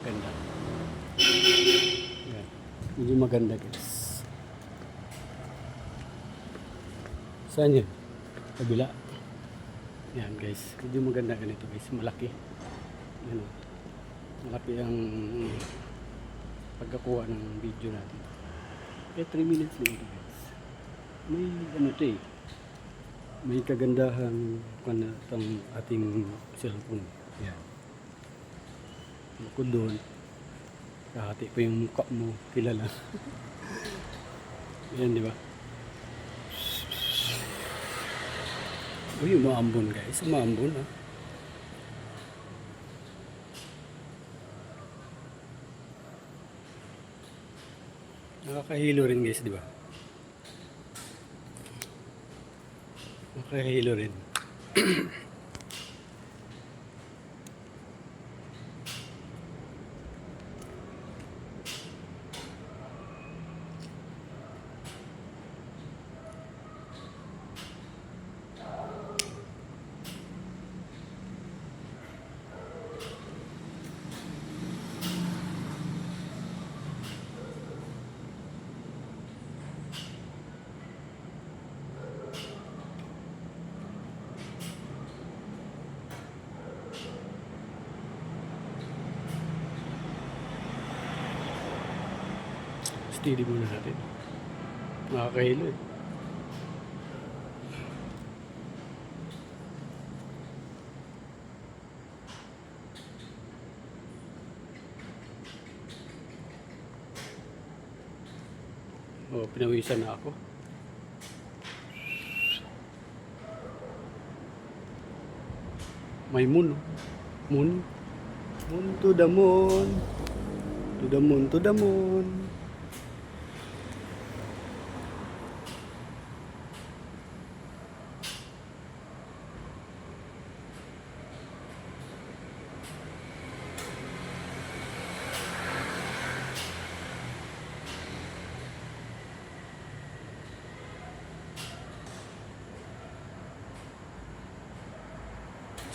Ganda. Yan. Medyo maganda guys. Saan yun? Kabila. Yan guys. Medyo maganda ganito guys. Malaki. Yan. Malaki ang pagkakuha ng video natin. Kaya 3 minutes lang ito guys. May ano ito eh. May kagandahan itong ating cellphone. Yan. Bukod doon, kahati pa yung mukha mo, kilala. Yan, di ba? Uy, umaambon guys. Umaambon ha. Nakakahilo rin guys, di ba? Nakakahilo rin. Steady muna natin. Nakakahilo eh. Oh, pinawisan na ako. May moon. Moon. Moon to the moon. To the moon, to the moon.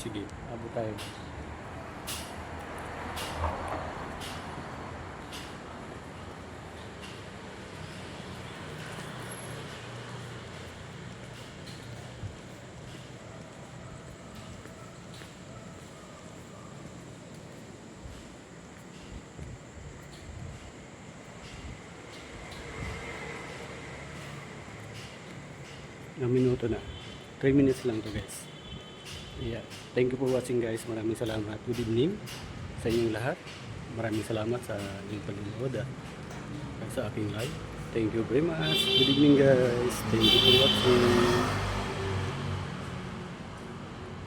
Sige, abot tayo. Ilang minuto na. 3 minutes lang to guys. Yeah. Thank you for watching guys. Maraming salamat. Good evening sa inyong lahat. Maraming salamat sa inyong panonood at sa aking live. Thank you very much. Good evening guys. Thank you for watching.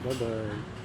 Bye bye.